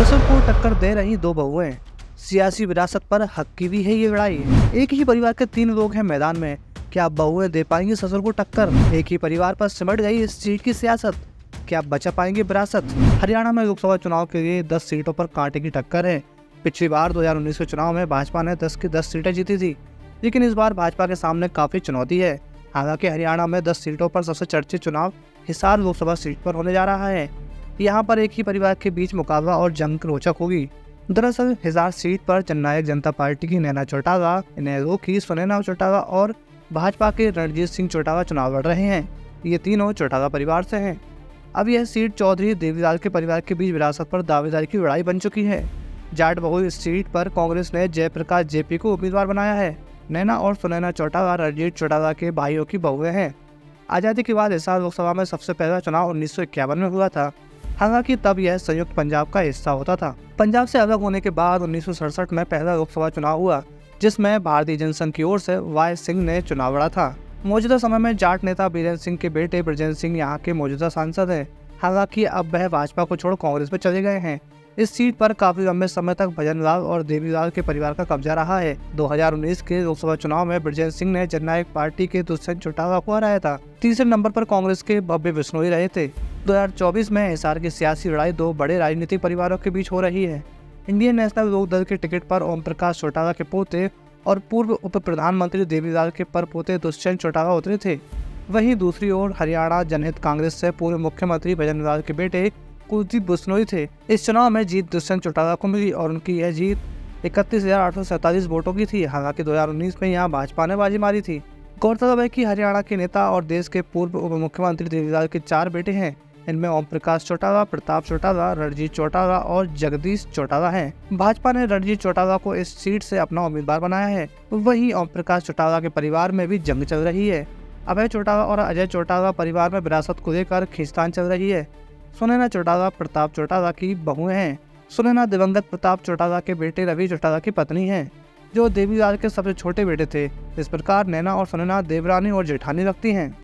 ससुर को टक्कर दे रही दो बहुएं, सियासी विरासत पर हक की भी है ये लड़ाई। एक ही परिवार के तीन लोग हैं मैदान में, क्या बहुएं दे पाएंगी ससुर को टक्कर? एक ही परिवार पर सिमट गई इस सीट की सियासत, क्या बचा पाएंगे विरासत? हरियाणा में लोकसभा चुनाव के लिए 10 सीटों पर कांटे की टक्कर है। पिछली बार 2019 के चुनाव में भाजपा ने 10 की 10 सीटें जीती थी, लेकिन इस बार भाजपा के सामने काफी चुनौती है। हालांकि हरियाणा में 10 सीटों पर सबसे चर्चित चुनाव हिसार लोकसभा सीट पर होने जा रहा है। यहाँ पर एक ही परिवार के बीच मुकाबला और जंग रोचक होगी। दरअसल हिसार सीट पर जननायक जनता पार्टी की नैना चौटाला, नेहरू की सुनैना चौटाला और भाजपा के रणजीत सिंह चौटाला चुनाव लड़ रहे हैं। ये तीनों चौटाला परिवार से हैं। अब यह सीट चौधरी देवीलाल के परिवार के बीच विरासत पर दावेदारी की लड़ाई बन चुकी है। जाट बहुल इस सीट पर कांग्रेस ने जयप्रकाश जेपी को उम्मीदवार बनाया है। नैना और सुनैना चौटाला रणजीत चौटाला के भाइयों की बहुएं हैं। आज़ादी के बाद हिसार लोकसभा में सबसे पहला चुनाव 1951 में हुआ था। हालांकि तब यह संयुक्त पंजाब का हिस्सा होता था। पंजाब से अलग होने के बाद 1967 में पहला लोकसभा चुनाव हुआ, जिसमें भारतीय जनसंघ की ओर से वाई सिंह ने चुनाव लड़ा था। मौजूदा समय में जाट नेता बीरेंद्र सिंह के बेटे ब्रजेंद्र सिंह यहाँ के मौजूदा सांसद हैं। हालांकि अब वह भाजपा को छोड़ कांग्रेस में चले गए हैं। इस सीट पर काफी लंबे समय तक भजनलाल और देवीलाल के परिवार का कब्जा रहा है। 2019 के लोकसभा चुनाव में ब्रजेंद्र सिंह ने जननायक पार्टी के दुष्यंत चौटाला को हराया था। तीसरे नंबर पर कांग्रेस के भव्य बिश्नोई रहे थे। 2024 में हिसार की सियासी लड़ाई दो बड़े राजनीतिक परिवारों के बीच हो रही है। इंडियन नेशनल लोक दल के टिकट पर ओम प्रकाश चौटाला के पोते और पूर्व उप प्रधानमंत्री देवीलाल के परपोते दुष्यंत चौटाला उतरे थे। वहीं दूसरी ओर हरियाणा जनहित कांग्रेस से पूर्व मुख्यमंत्री भजनलाल के बेटे कुलदीप बिश्नोई थे। इस चुनाव में जीत दुष्यंत चौटाला को मिली और उनकी यह जीत 31,847 वोटों की थी। हालांकि 2019 में यहाँ भाजपा ने बाजी मारी थी। गौरतलब है कि हरियाणा के नेता और देश के पूर्व उप मुख्यमंत्री देवीलाल के 4 बेटे हैं। इनमें ओम प्रकाश चौटाला, प्रताप चौटाला, रणजीत चौटाला और जगदीश चौटाला हैं। भाजपा ने रणजीत चौटाला को इस सीट से अपना उम्मीदवार बनाया है। वहीं ओम प्रकाश चौटाला के परिवार में भी जंग चल रही है। अभय चौटाला और अजय चौटाला परिवार में विरासत को लेकर खींचतान चल रही है। सुनैना चौटाला प्रताप चौटाला की बहुएं हैं। सुनैना दिवंगत प्रताप चौटाला के बेटे रवि चौटाला की पत्नी हैं, जो देवीलाल के सबसे छोटे बेटे थे। इस प्रकार नैना और सुनैना देवरानी और जेठानी लगती हैं।